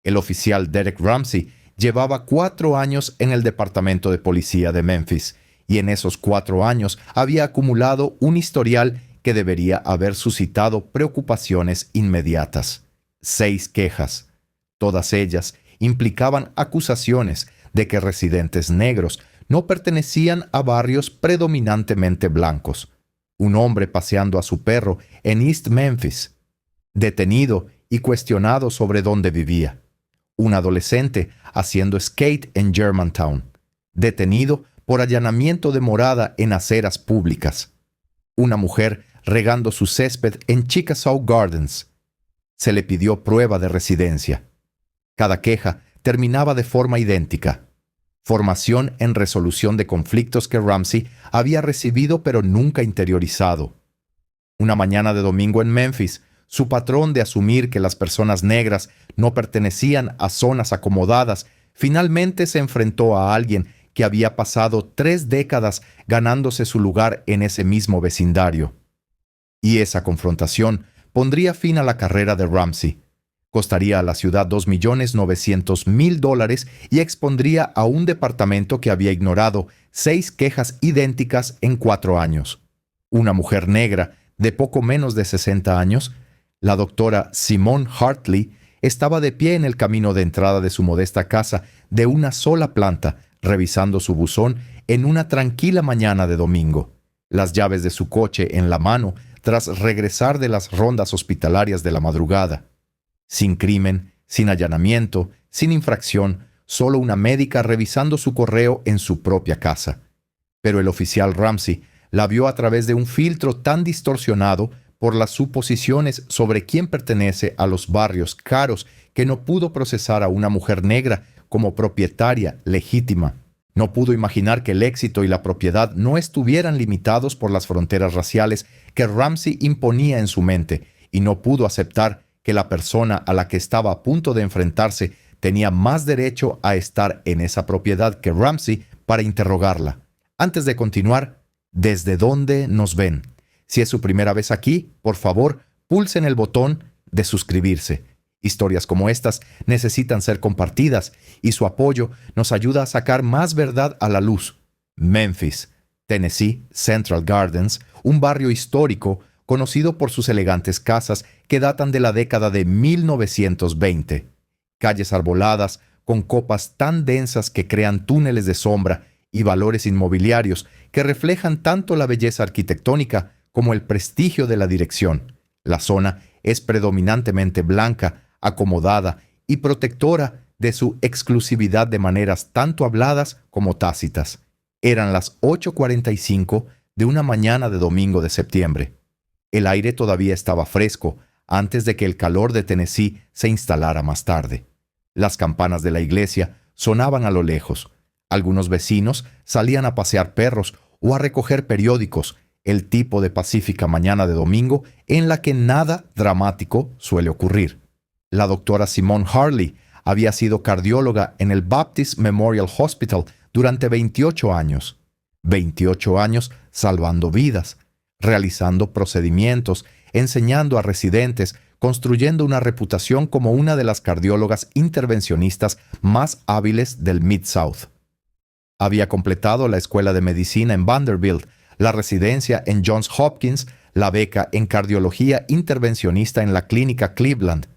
El oficial Derek Ramsey llevaba 4 años en el Departamento de Policía de Memphis, y en esos 4 años había acumulado un historial que debería haber suscitado preocupaciones inmediatas. 6 quejas. Todas ellas implicaban acusaciones de que residentes negros no pertenecían a barrios predominantemente blancos. Un hombre paseando a su perro en East Memphis, detenido y cuestionado sobre dónde vivía. Un adolescente haciendo skate en Germantown, detenido por allanamiento de morada en aceras públicas. Una mujer regando su césped en Chickasaw Gardens. Se le pidió prueba de residencia. Cada queja terminaba de forma idéntica. Formación en resolución de conflictos que Ramsey había recibido pero nunca interiorizado. Una mañana de domingo en Memphis, su patrón de asumir que las personas negras no pertenecían a zonas acomodadas, finalmente se enfrentó a alguien que había pasado 3 décadas ganándose su lugar en ese mismo vecindario. Y esa confrontación pondría fin a la carrera de Ramsey. Costaría a la ciudad $2.900.000 y expondría a un departamento que había ignorado 6 quejas idénticas en 4 años. Una mujer negra de poco menos de 60 años, la doctora Simone Hartley, estaba de pie en el camino de entrada de su modesta casa de una sola planta, revisando su buzón en una tranquila mañana de domingo, las llaves de su coche en la mano tras regresar de las rondas hospitalarias de la madrugada. Sin crimen, sin allanamiento, sin infracción, solo una médica revisando su correo en su propia casa. Pero el oficial Ramsey la vio a través de un filtro tan distorsionado por las suposiciones sobre quién pertenece a los barrios caros que no pudo procesar a una mujer negra como propietaria legítima. No pudo imaginar que el éxito y la propiedad no estuvieran limitados por las fronteras raciales que Ramsey imponía en su mente, y no pudo aceptar que la persona a la que estaba a punto de enfrentarse tenía más derecho a estar en esa propiedad que Ramsey para interrogarla. Antes de continuar, ¿desde dónde nos ven? Si es su primera vez aquí, por favor, pulsen el botón de suscribirse. Historias como estas necesitan ser compartidas y su apoyo nos ayuda a sacar más verdad a la luz. Memphis, Tennessee, Central Gardens, un barrio histórico conocido por sus elegantes casas que datan de la década de 1920. Calles arboladas con copas tan densas que crean túneles de sombra y valores inmobiliarios que reflejan tanto la belleza arquitectónica como el prestigio de la dirección. La zona es predominantemente blanca, acomodada y protectora de su exclusividad de maneras tanto habladas como tácitas. Eran las 8:45 de una mañana de domingo de septiembre. El aire todavía estaba fresco antes de que el calor de Tennessee se instalara más tarde. Las campanas de la iglesia sonaban a lo lejos. Algunos vecinos salían a pasear perros o a recoger periódicos, el tipo de pacífica mañana de domingo en la que nada dramático suele ocurrir. La doctora Simone Hartley había sido cardióloga en el Baptist Memorial Hospital durante 28 años. 28 años salvando vidas, realizando procedimientos, enseñando a residentes, construyendo una reputación como una de las cardiólogas intervencionistas más hábiles del Mid-South. Había completado la escuela de medicina en Vanderbilt, la residencia en Johns Hopkins, la beca en cardiología intervencionista en la clínica Cleveland.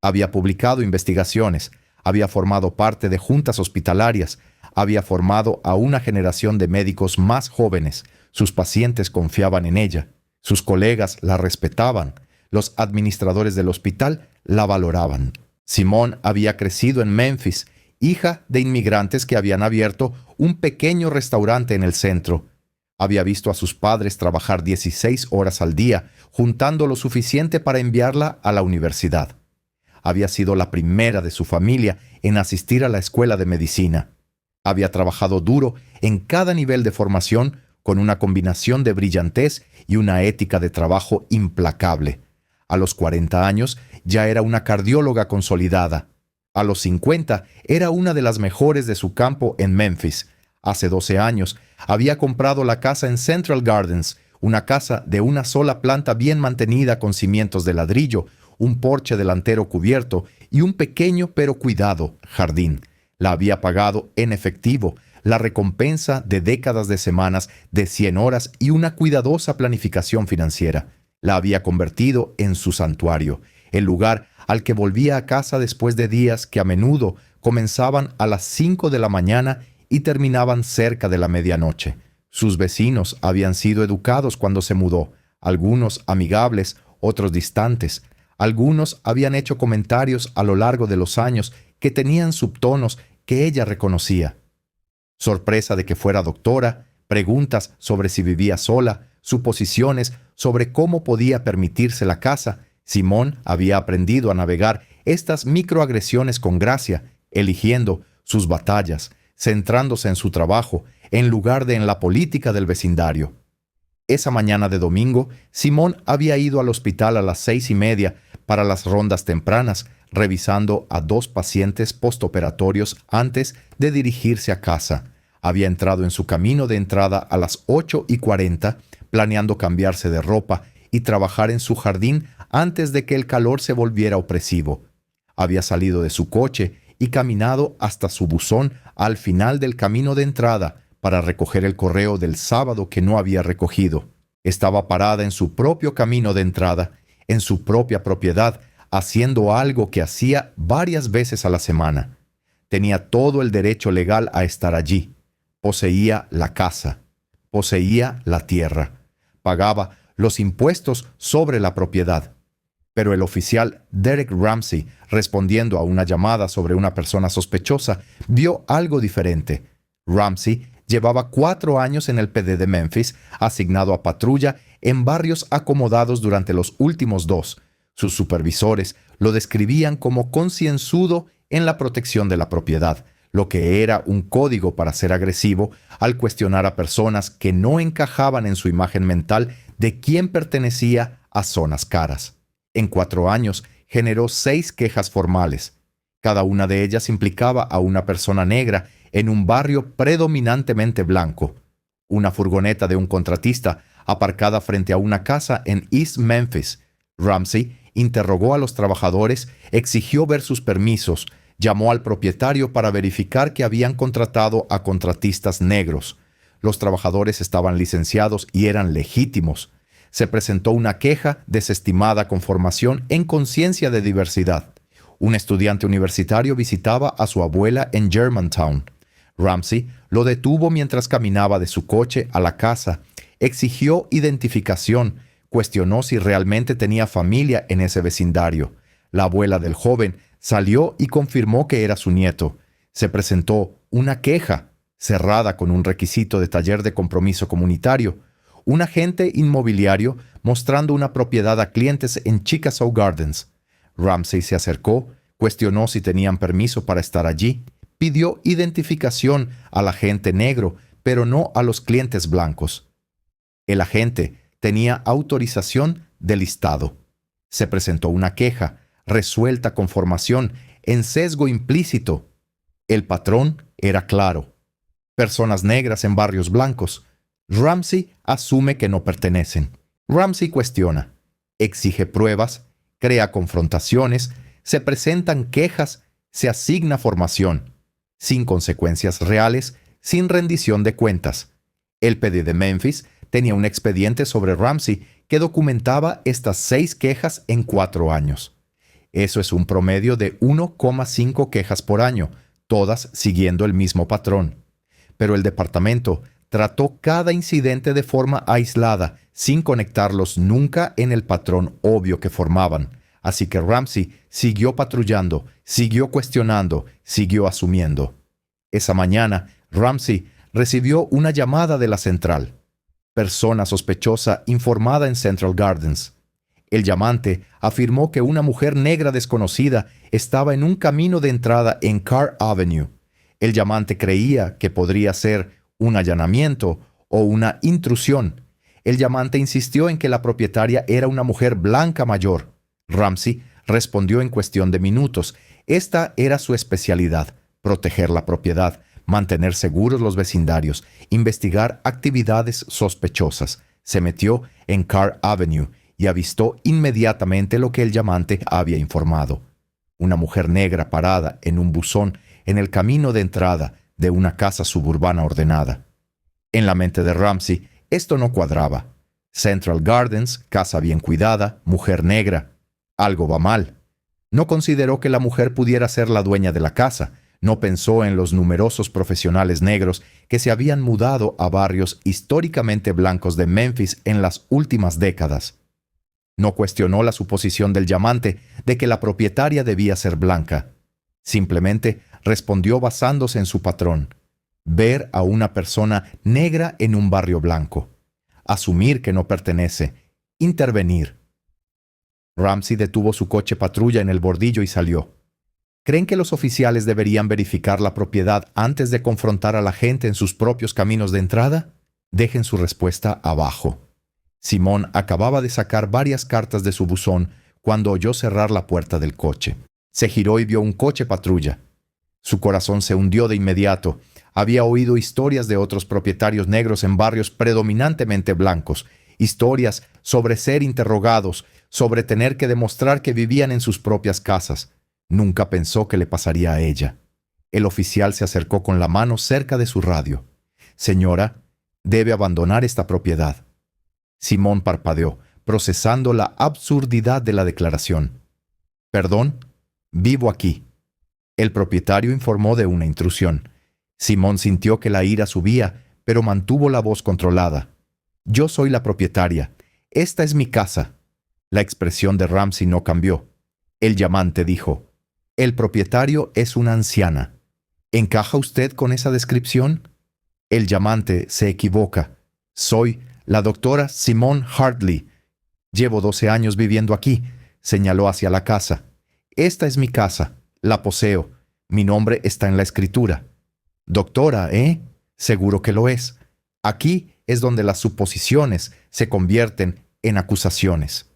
Había publicado investigaciones, había formado parte de juntas hospitalarias, había formado a una generación de médicos más jóvenes. Sus pacientes confiaban en ella, sus colegas la respetaban, los administradores del hospital la valoraban. Simone había crecido en Memphis, hija de inmigrantes que habían abierto un pequeño restaurante en el centro. Había visto a sus padres trabajar 16 horas al día, juntando lo suficiente para enviarla a la universidad. Había sido la primera de su familia en asistir a la escuela de medicina. Había trabajado duro en cada nivel de formación con una combinación de brillantez y una ética de trabajo implacable. A los 40 años ya era una cardióloga consolidada. A los 50 era una de las mejores de su campo en Memphis. Hace 12 años había comprado la casa en Central Gardens, una casa de una sola planta bien mantenida con cimientos de ladrillo, un porche delantero cubierto y un pequeño pero cuidado jardín. La había pagado en efectivo, la recompensa de décadas de semanas, de 100 horas y una cuidadosa planificación financiera. La había convertido en su santuario, el lugar al que volvía a casa después de días que a menudo comenzaban a las 5 de la mañana y terminaban cerca de la medianoche. Sus vecinos habían sido educados cuando se mudó, algunos amigables, otros distantes. Algunos habían hecho comentarios a lo largo de los años que tenían subtonos que ella reconocía. Sorpresa de que fuera doctora, preguntas sobre si vivía sola, suposiciones sobre cómo podía permitirse la casa. Simone había aprendido a navegar estas microagresiones con gracia, eligiendo sus batallas, centrándose en su trabajo, en lugar de en la política del vecindario. Esa mañana de domingo, Simone había ido al hospital a las 6:30 para las rondas tempranas, revisando a 2 pacientes postoperatorios antes de dirigirse a casa. Había entrado en su camino de entrada a las 8:40, planeando cambiarse de ropa y trabajar en su jardín antes de que el calor se volviera opresivo. Había salido de su coche y caminado hasta su buzón al final del camino de entrada para recoger el correo del sábado que no había recogido. Estaba parada en su propio camino de entrada, en su propia propiedad, haciendo algo que hacía varias veces a la semana. Tenía todo el derecho legal a estar allí. Poseía la casa, poseía la tierra, pagaba los impuestos sobre la propiedad. Pero el oficial Derek Ramsey, respondiendo a una llamada sobre una persona sospechosa, vio algo diferente. Ramsey llevaba 4 años en el PD de Memphis, asignado a patrulla en barrios acomodados durante los últimos 2. Sus supervisores lo describían como concienzudo en la protección de la propiedad, lo que era un código para ser agresivo al cuestionar a personas que no encajaban en su imagen mental de quién pertenecía a zonas caras. En 4 años generó 6 quejas formales. Cada una de ellas implicaba a una persona negra en un barrio predominantemente blanco. Una furgoneta de un contratista aparcada frente a una casa en East Memphis. Ramsey interrogó a los trabajadores, exigió ver sus permisos, llamó al propietario para verificar que habían contratado a contratistas negros. Los trabajadores estaban licenciados y eran legítimos. Se presentó una queja desestimada con formación en conciencia de diversidad. Un estudiante universitario visitaba a su abuela en Germantown. Ramsey lo detuvo mientras caminaba de su coche a la casa, exigió identificación, cuestionó si realmente tenía familia en ese vecindario. La abuela del joven salió y confirmó que era su nieto. Se presentó una queja, cerrada con un requisito de taller de compromiso comunitario. Un agente inmobiliario mostrando una propiedad a clientes en Chickasaw Gardens. Ramsey se acercó, cuestionó si tenían permiso para estar allí, pidió identificación al agente negro, pero no a los clientes blancos. El agente tenía autorización del listado. Se presentó una queja, resuelta con formación, en sesgo implícito. El patrón era claro. Personas negras en barrios blancos. Ramsey asume que no pertenecen. Ramsey cuestiona, exige pruebas, crea confrontaciones, se presentan quejas, se asigna formación, sin consecuencias reales, sin rendición de cuentas. El PD de Memphis tenía un expediente sobre Ramsey que documentaba estas 6 quejas en 4 años. Eso es un promedio de 1,5 quejas por año, todas siguiendo el mismo patrón. Pero el departamento trató cada incidente de forma aislada, sin conectarlos nunca en el patrón obvio que formaban. Así que Ramsey siguió patrullando, siguió cuestionando, siguió asumiendo. Esa mañana, Ramsey recibió una llamada de la central. Persona sospechosa informada en Central Gardens. El llamante afirmó que una mujer negra desconocida estaba en un camino de entrada en Carr Avenue. El llamante creía que podría ser un allanamiento o una intrusión. El llamante insistió en que la propietaria era una mujer blanca mayor. Ramsey respondió en cuestión de minutos. Esta era su especialidad: proteger la propiedad, mantener seguros los vecindarios, investigar actividades sospechosas. Se metió en Carr Avenue y avistó inmediatamente lo que el llamante había informado. Una mujer negra parada en un buzón en el camino de entrada de una casa suburbana ordenada. En la mente de Ramsey, esto no cuadraba. Central Gardens, casa bien cuidada, mujer negra. Algo va mal. No consideró que la mujer pudiera ser la dueña de la casa. No pensó en los numerosos profesionales negros que se habían mudado a barrios históricamente blancos de Memphis en las últimas décadas. No cuestionó la suposición del llamante de que la propietaria debía ser blanca. Simplemente respondió basándose en su patrón: ver a una persona negra en un barrio blanco, asumir que no pertenece, intervenir. Ramsey detuvo su coche patrulla en el bordillo y salió. ¿Creen que los oficiales deberían verificar la propiedad antes de confrontar a la gente en sus propios caminos de entrada? Dejen su respuesta abajo. Simón acababa de sacar varias cartas de su buzón cuando oyó cerrar la puerta del coche. Se giró y vio un coche patrulla. Su corazón se hundió de inmediato. Había oído historias de otros propietarios negros en barrios predominantemente blancos, historias sobre ser interrogados, sobre tener que demostrar que vivían en sus propias casas. Nunca pensó que le pasaría a ella. El oficial se acercó con la mano cerca de su radio. «Señora, debe abandonar esta propiedad». Simón parpadeó, procesando la absurdidad de la declaración. «¿Perdón? Vivo aquí». El propietario informó de una intrusión. Simón sintió que la ira subía, pero mantuvo la voz controlada. «Yo soy la propietaria. Esta es mi casa». La expresión de Ramsey no cambió. El llamante dijo: «El propietario es una anciana. ¿Encaja usted con esa descripción?» El llamante se equivoca. «Soy la doctora Simone Hartley. Llevo 12 años viviendo aquí», señaló hacia la casa. «Esta es mi casa. La poseo. Mi nombre está en la escritura». «Doctora, ¿eh? Seguro que lo es. Aquí es donde las suposiciones se convierten en acusaciones».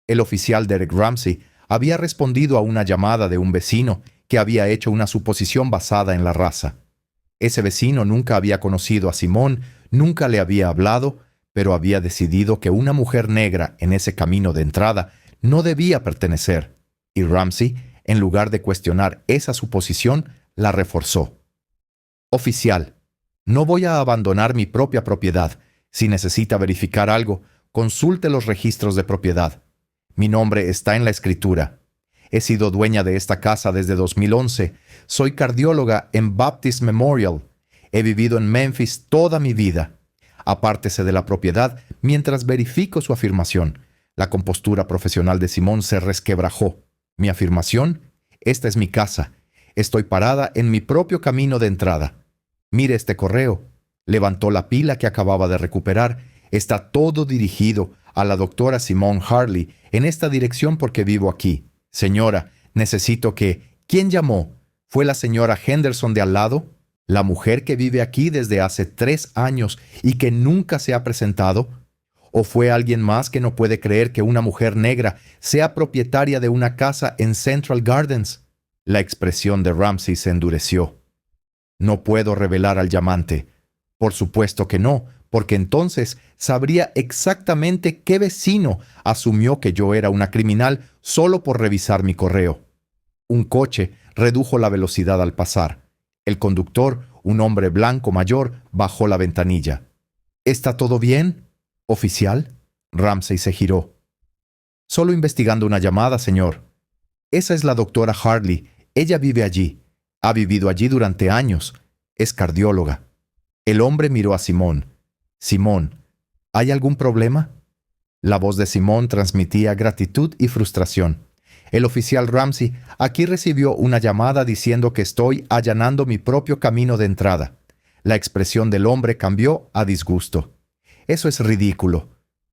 El oficial Derek Ramsey había respondido a una llamada de un vecino que había hecho una suposición basada en la raza. Ese vecino nunca había conocido a Simón, nunca le había hablado, pero había decidido que una mujer negra en ese camino de entrada no debía pertenecer, y Ramsey, en lugar de cuestionar esa suposición, la reforzó. «Oficial, no voy a abandonar mi propia propiedad. Si necesita verificar algo, consulte los registros de propiedad. Mi nombre está en la escritura. He sido dueña de esta casa desde 2011. Soy cardióloga en Baptist Memorial. He vivido en Memphis toda mi vida. Apártese de la propiedad mientras verifico su afirmación». La compostura profesional de Simón se resquebrajó. «¿Mi afirmación? Esta es mi casa. Estoy parada en mi propio camino de entrada. Mire este correo». Levantó la pila que acababa de recuperar. «Está todo dirigido a la doctora Simone Hartley en esta dirección porque vivo aquí. Señora, necesito que... ¿Quién llamó? ¿Fue la señora Henderson de al lado? ¿La mujer que vive aquí desde hace 3 años y que nunca se ha presentado? ¿O fue alguien más que no puede creer que una mujer negra sea propietaria de una casa en Central Gardens?» La expresión de Ramsey se endureció. «No puedo revelar al llamante». «Por supuesto que no, porque entonces sabría exactamente qué vecino asumió que yo era una criminal solo por revisar mi correo». Un coche redujo la velocidad al pasar. El conductor, un hombre blanco mayor, bajó la ventanilla. «¿Está todo bien, oficial?» Ramsey se giró. «Solo investigando una llamada, señor. Esa es la doctora Hartley. Ella vive allí. Ha vivido allí durante años. Es cardióloga». El hombre miró a Simón. «Simón, ¿hay algún problema?» La voz de Simón transmitía gratitud y frustración. «El oficial Ramsey aquí recibió una llamada diciendo que estoy allanando mi propio camino de entrada». La expresión del hombre cambió a disgusto. «Eso es ridículo.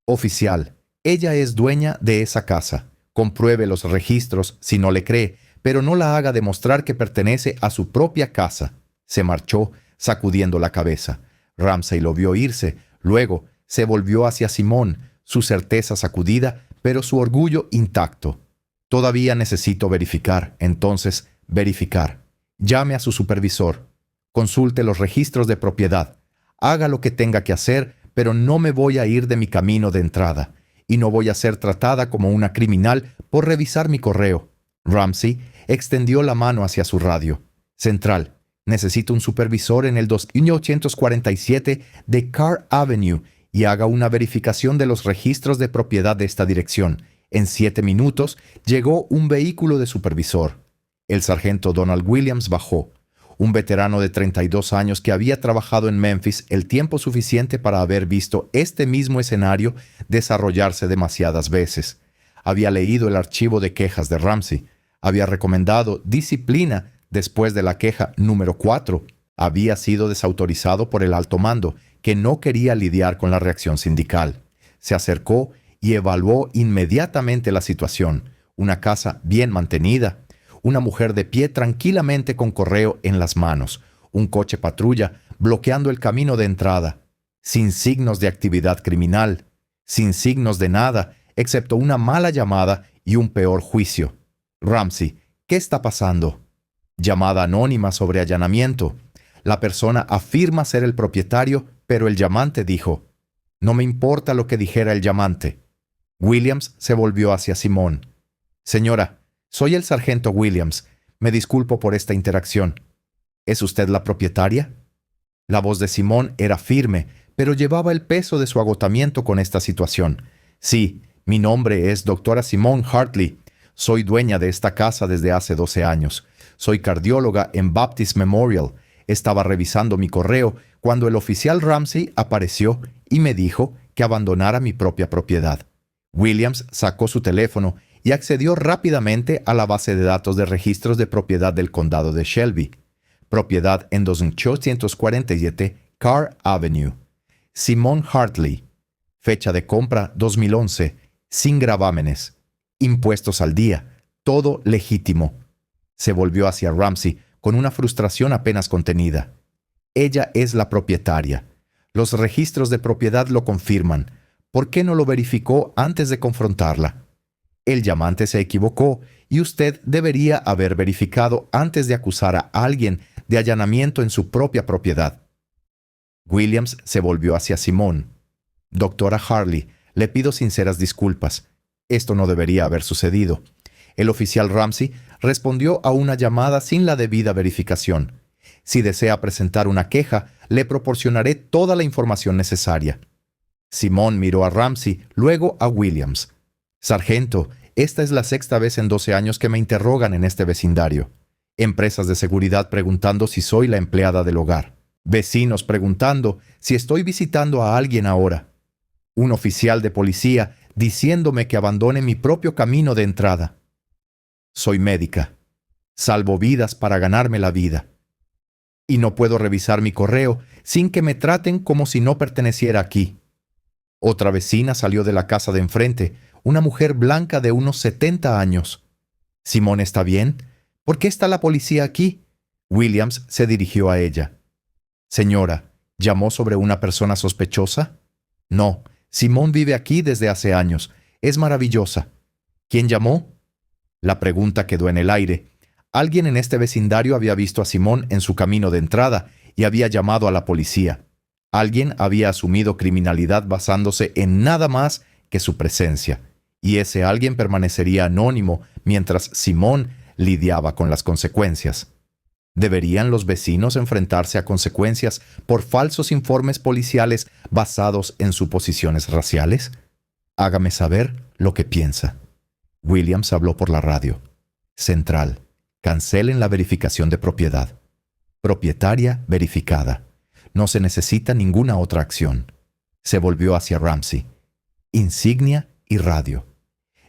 Oficial, ella es dueña de esa casa. Compruebe los registros si no le cree, pero no la haga demostrar que pertenece a su propia casa». Se marchó, sacudiendo la cabeza. Ramsey lo vio irse. Luego se volvió hacia Simón, su certeza sacudida, pero su orgullo intacto. «Todavía necesito verificar. Entonces, verificar. Llame a su supervisor. Consulte los registros de propiedad. Haga lo que tenga que hacer, pero no me voy a ir de mi camino de entrada. y no voy a ser tratada como una criminal por revisar mi correo. Ramsey extendió la mano hacia su radio. Central, necesito un supervisor en el 2847 de Carr Avenue y haga una verificación de los registros de propiedad de esta dirección. En 7 minutos llegó un vehículo de supervisor. El sargento Donald Williams bajó, un veterano de 32 años que había trabajado en Memphis el tiempo suficiente para haber visto este mismo escenario desarrollarse demasiadas veces. Había leído el archivo de quejas de Ramsey. Había recomendado disciplina después de la queja número 4. Había sido desautorizado por el alto mando, que no quería lidiar con la reacción sindical. Se acercó y evaluó inmediatamente la situación. Una casa bien mantenida, una mujer de pie tranquilamente con correo en las manos, un coche patrulla bloqueando el camino de entrada, sin signos de actividad criminal, sin signos de nada, excepto una mala llamada y un peor juicio. Ramsey, ¿qué está pasando? Llamada anónima sobre allanamiento. La persona afirma ser el propietario, pero el llamante dijo, no me importa lo que dijera el llamante. Williams se volvió hacia Simón. Señora, soy el sargento Williams. Me disculpo por esta interacción. ¿Es usted la propietaria? La voz de Simón era firme, pero llevaba el peso de su agotamiento con esta situación. Sí, mi nombre es doctora Simone Hartley. Soy dueña de esta casa desde hace 12 años. Soy cardióloga en Baptist Memorial. Estaba revisando mi correo cuando el oficial Ramsey apareció y me dijo que abandonara mi propia propiedad. Williams sacó su teléfono y accedió rápidamente a la base de datos de registros de propiedad del condado de Shelby. Propiedad en 2847 Carr Avenue. Simone Hartley. Fecha de compra 2011. Sin gravámenes. Impuestos al día. Todo legítimo. Se volvió hacia Ramsey con una frustración apenas contenida. Ella es la propietaria. Los registros de propiedad lo confirman. ¿Por qué no lo verificó antes de confrontarla? El llamante se equivocó y usted debería haber verificado antes de acusar a alguien de allanamiento en su propia propiedad. Williams se volvió hacia Simón. Doctora Hartley, le pido sinceras disculpas. Esto no debería haber sucedido. El oficial Ramsey respondió a una llamada sin la debida verificación. Si desea presentar una queja, le proporcionaré toda la información necesaria. Simón miró a Ramsey, luego a Williams. Sargento, esta es la 6ª vez en 12 años que me interrogan en este vecindario. Empresas de seguridad preguntando si soy la empleada del hogar. Vecinos preguntando si estoy visitando a alguien ahora. Un oficial de policía diciéndome que abandone mi propio camino de entrada. Soy médica. Salvo vidas para ganarme la vida. Y no puedo revisar mi correo sin que me traten como si no perteneciera aquí. Otra vecina salió de la casa de enfrente, una mujer blanca de unos 70 años. ¿Simón está bien? ¿Por qué está la policía aquí? Williams se dirigió a ella. Señora, ¿llamó sobre una persona sospechosa? No, Simón vive aquí desde hace años. Es maravillosa. ¿Quién llamó? La pregunta quedó en el aire. Alguien en este vecindario había visto a Simón en su camino de entrada y había llamado a la policía. Alguien había asumido criminalidad basándose en nada más que su presencia, y ese alguien permanecería anónimo mientras Simón lidiaba con las consecuencias. ¿Deberían los vecinos enfrentarse a consecuencias por falsos informes policiales basados en suposiciones raciales? Hágame saber lo que piensa. Williams habló por la radio. Central. Cancelen la verificación de propiedad. Propietaria verificada. No se necesita ninguna otra acción. Se volvió hacia Ramsey. Insignia y radio.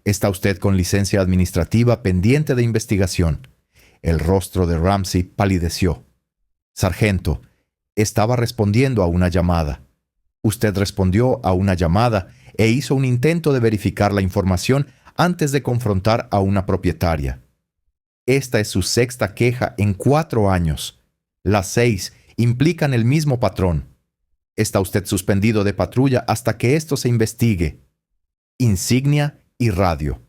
¿Está usted con licencia administrativa pendiente de investigación? El rostro de Ramsey palideció. Sargento, estaba respondiendo a una llamada. Usted respondió a una llamada e hizo un intento de verificar la información antes de confrontar a una propietaria. Esta es su 6ª queja en 4 años. Las 6 implican el mismo patrón. Está usted suspendido de patrulla hasta que esto se investigue. Insignia y radio.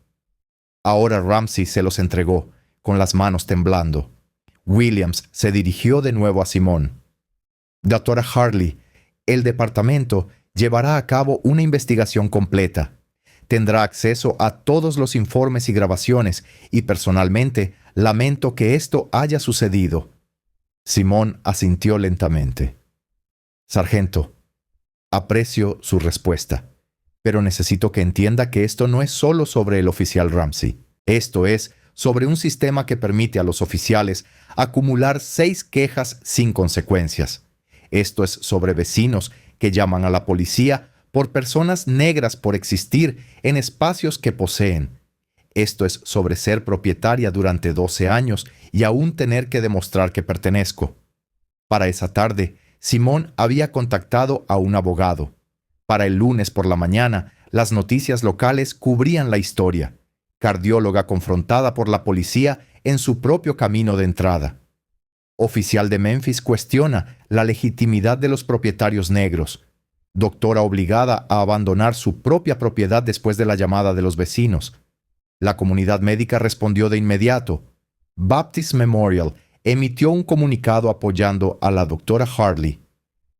Ahora Ramsey se los entregó, con las manos temblando. Williams se dirigió de nuevo a Simón. Doctora Hartley, el departamento llevará a cabo una investigación completa. tendrá acceso a todos los informes y grabaciones, y personalmente lamento que esto haya sucedido. Simón asintió lentamente. Sargento, aprecio su respuesta, pero necesito que entienda que esto no es solo sobre el oficial Ramsey. Esto es sobre un sistema que permite a los oficiales acumular 6 quejas sin consecuencias. Esto es sobre vecinos que llaman a la policía por personas negras por existir en espacios que poseen. Esto es sobre ser propietaria durante 12 años y aún tener que demostrar que pertenezco. Para esa tarde, Simón había contactado a un abogado. Para el lunes por la mañana, las noticias locales cubrían la historia. Cardióloga confrontada por la policía en su propio camino de entrada. Oficial de Memphis cuestiona la legitimidad de los propietarios negros. Doctora obligada a abandonar su propia propiedad después de la llamada de los vecinos. La comunidad médica respondió de inmediato. Baptist Memorial emitió un comunicado apoyando a la doctora Hartley.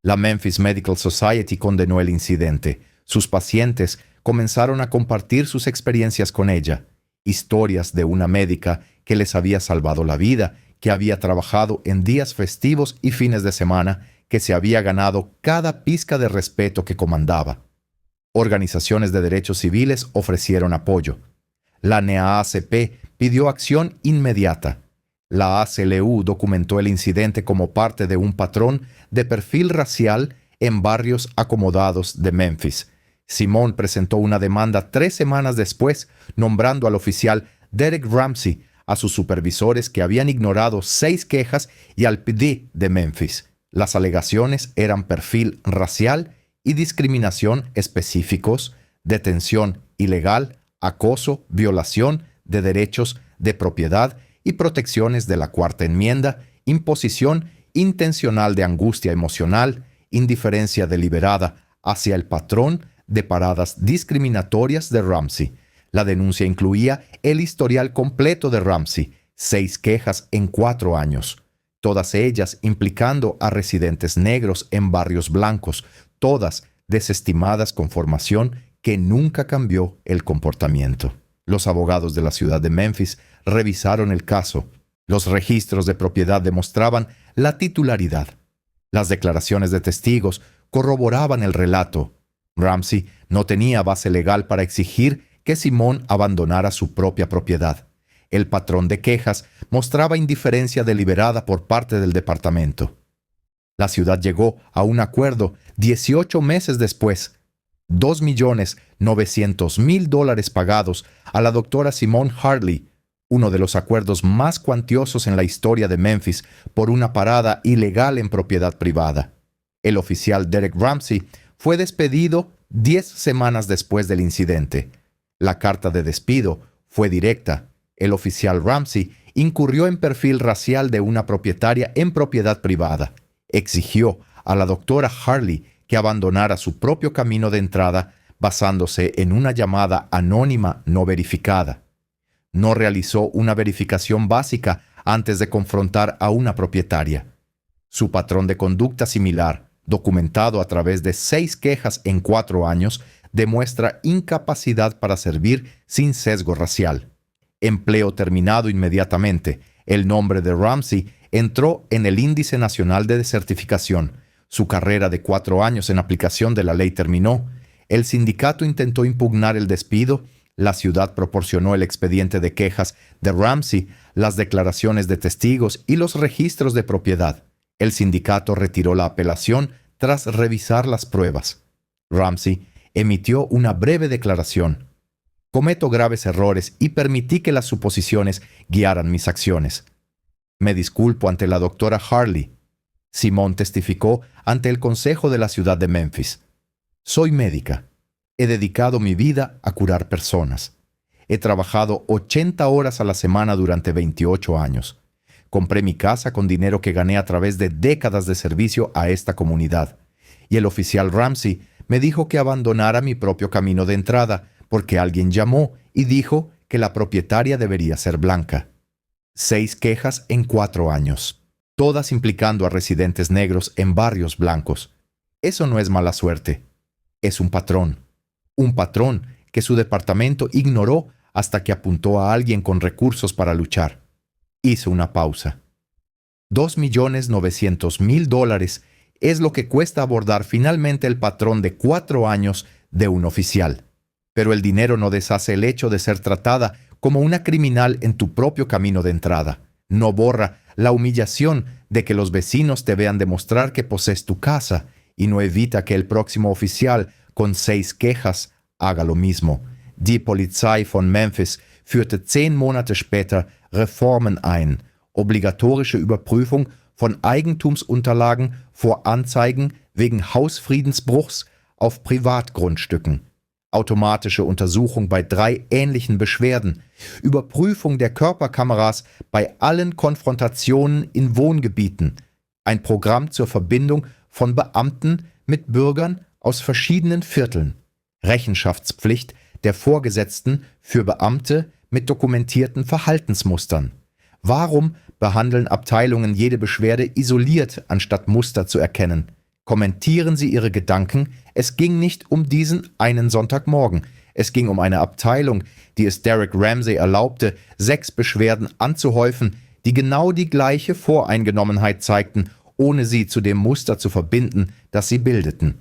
La Memphis Medical Society condenó el incidente. Sus pacientes comenzaron a compartir sus experiencias con ella. Historias de una médica que les había salvado la vida, que había trabajado en días festivos y fines de semana, que se había ganado cada pizca de respeto que comandaba. Organizaciones de derechos civiles ofrecieron apoyo. La NAACP pidió acción inmediata. La ACLU documentó el incidente como parte de un patrón de perfil racial en barrios acomodados de Memphis. Simón presentó una demanda 3 semanas después, nombrando al oficial Derek Ramsey, a sus supervisores que habían ignorado 6 quejas y al PD de Memphis. Las alegaciones eran perfil racial y discriminación específicos, detención ilegal, acoso, violación de derechos de propiedad y protecciones de la Cuarta Enmienda, imposición intencional de angustia emocional, indiferencia deliberada hacia el patrón de paradas discriminatorias de Ramsey. La denuncia incluía el historial completo de Ramsey, 6 quejas en 4 años. Todas ellas implicando a residentes negros en barrios blancos, todas desestimadas con formación que nunca cambió el comportamiento. Los abogados de la ciudad de Memphis revisaron el caso. Los registros de propiedad demostraban la titularidad. Las declaraciones de testigos corroboraban el relato. Ramsey no tenía base legal para exigir que Simón abandonara su propia propiedad. El patrón de quejas mostraba indiferencia deliberada por parte del departamento. La ciudad llegó a un acuerdo 18 meses después. $2.900.000 pagados a la doctora Simone Hartley, uno de los acuerdos más cuantiosos en la historia de Memphis por una parada ilegal en propiedad privada. El oficial Derek Ramsey fue despedido 10 semanas después del incidente. La carta de despido fue directa. El oficial Ramsey incurrió en perfil racial de una propietaria en propiedad privada. Exigió a la doctora Hartley que abandonara su propio camino de entrada basándose en una llamada anónima no verificada. No realizó una verificación básica antes de confrontar a una propietaria. Su patrón de conducta similar, documentado a través de 6 quejas en 4 años, demuestra incapacidad para servir sin sesgo racial. Empleo terminado inmediatamente. El nombre de Ramsey entró en el Índice Nacional de Desertificación. Su carrera de 4 años en aplicación de la ley terminó. El sindicato intentó impugnar el despido. La ciudad proporcionó el expediente de quejas de Ramsey, las declaraciones de testigos y los registros de propiedad. El sindicato retiró la apelación tras revisar las pruebas. Ramsey emitió una breve declaración. Cometo graves errores y permití que las suposiciones guiaran mis acciones. Me disculpo ante la doctora Hartley. Simón testificó ante el Consejo de la ciudad de Memphis. Soy médica. He dedicado mi vida a curar personas. He trabajado 80 horas a la semana durante 28 años. Compré mi casa con dinero que gané a través de décadas de servicio a esta comunidad. Y el oficial Ramsey me dijo que abandonara mi propio camino de entrada porque alguien llamó y dijo que la propietaria debería ser blanca. 6 quejas en 4 años, todas implicando a residentes negros en barrios blancos. Eso no es mala suerte. Es un patrón que su departamento ignoró hasta que apuntó a alguien con recursos para luchar. Hizo una pausa. $2.900.000 es lo que cuesta abordar finalmente el patrón de 4 años de un oficial. Pero el dinero no deshace el hecho de ser tratada como una criminal en tu propio camino de entrada. No borra la humillación de que los vecinos te vean demostrar que posees tu casa y no evita que el próximo oficial con 6 quejas haga lo mismo. Die Polizei von Memphis führte 10 Monate später Reformen ein. Obligatorische Überprüfung von Eigentumsunterlagen vor Anzeigen wegen Hausfriedensbruchs auf Privatgrundstücken. Automatische Untersuchung bei 3 ähnlichen Beschwerden, Überprüfung der Körperkameras bei allen Konfrontationen in Wohngebieten, ein Programm zur Verbindung von Beamten mit Bürgern aus verschiedenen Vierteln, Rechenschaftspflicht der Vorgesetzten für Beamte mit dokumentierten Verhaltensmustern. Warum behandeln Abteilungen jede Beschwerde isoliert, anstatt Muster zu erkennen? Kommentieren Sie Ihre Gedanken, es ging nicht um diesen einen Sonntagmorgen. Es ging um eine Abteilung, die es Derek Ramsey erlaubte, 6 Beschwerden anzuhäufen, die genau die gleiche Voreingenommenheit zeigten, ohne sie zu dem Muster zu verbinden, das sie bildeten.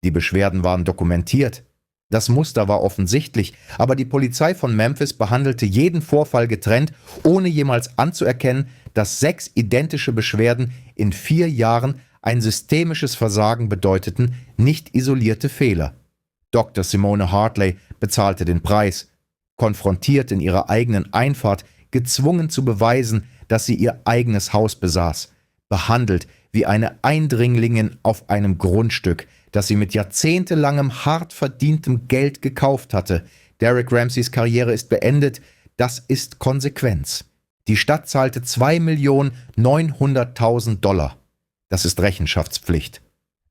Die Beschwerden waren dokumentiert. Das Muster war offensichtlich, aber die Polizei von Memphis behandelte jeden Vorfall getrennt, ohne jemals anzuerkennen, dass 6 identische Beschwerden in 4 Jahren ein systemisches Versagen bedeuteten, nicht isolierte Fehler. Dr. Simone Hartley bezahlte den Preis, konfrontiert in ihrer eigenen Einfahrt, gezwungen zu beweisen, dass sie ihr eigenes Haus besaß, behandelt wie eine Eindringlingin auf einem Grundstück, das sie mit jahrzehntelangem hart verdientem Geld gekauft hatte. Derek Ramseys Karriere ist beendet, das ist Konsequenz. Die Stadt zahlte $2.900.000. Das ist Rechenschaftspflicht.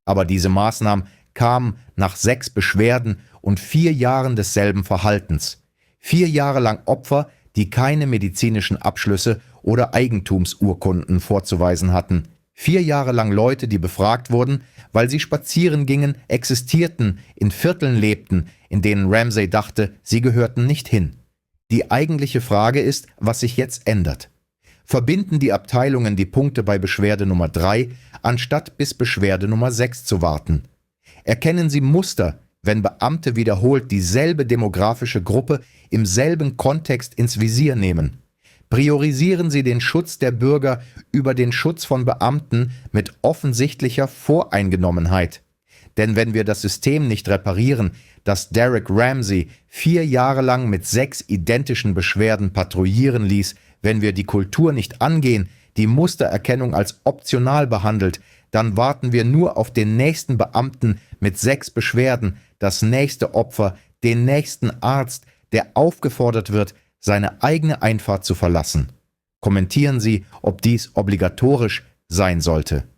Aber diese Maßnahmen kamen nach 6 Beschwerden und 4 Jahren desselben Verhaltens. 4 Jahre lang Opfer, die keine medizinischen Abschlüsse oder Eigentumsurkunden vorzuweisen hatten. 4 Jahre lang Leute, die befragt wurden, weil sie spazieren gingen, existierten, in Vierteln lebten, in denen Ramsey dachte, sie gehörten nicht hin. Die eigentliche Frage ist, was sich jetzt ändert. Verbinden die Abteilungen die Punkte bei Beschwerde Nummer 3, anstatt bis Beschwerde Nummer 6 zu warten? Erkennen Sie Muster, wenn Beamte wiederholt dieselbe demografische Gruppe im selben Kontext ins Visier nehmen? Priorisieren Sie den Schutz der Bürger über den Schutz von Beamten mit offensichtlicher Voreingenommenheit? Denn wenn wir das System nicht reparieren, das Derek Ramsey 4 Jahre lang mit 6 identischen Beschwerden patrouillieren ließ, wenn wir die Kultur nicht angehen, die Mustererkennung als optional behandelt, dann warten wir nur auf den nächsten Beamten mit 6 Beschwerden, das nächste Opfer, den nächsten Arzt, der aufgefordert wird, seine eigene Einfahrt zu verlassen. Kommentieren Sie, ob dies obligatorisch sein sollte.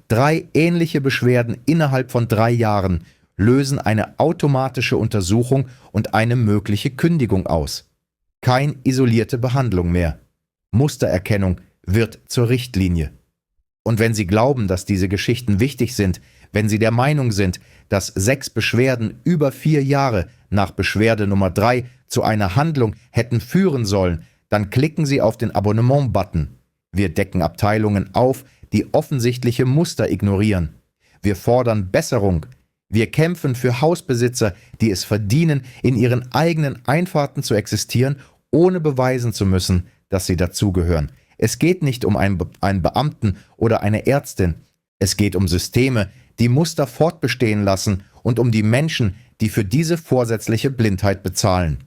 3 ähnliche Beschwerden innerhalb von 3 Jahren lösen eine automatische Untersuchung und eine mögliche Kündigung aus. Keine isolierte Behandlung mehr. Mustererkennung wird zur Richtlinie. Und wenn Sie glauben, dass diese Geschichten wichtig sind, wenn Sie der Meinung sind, dass 6 Beschwerden über 4 Jahre nach Beschwerde Nummer 3 zu einer Handlung hätten führen sollen, dann klicken Sie auf den Abonnement-Button. Wir decken Abteilungen auf, die offensichtliche Muster ignorieren. Wir fordern Besserung. Wir kämpfen für Hausbesitzer, die es verdienen, in ihren eigenen Einfahrten zu existieren, ohne beweisen zu müssen, dass sie dazugehören. Es geht nicht um einen Beamten oder eine Ärztin. Es geht um Systeme, die Muster fortbestehen lassen und um die Menschen, die für diese vorsätzliche Blindheit bezahlen.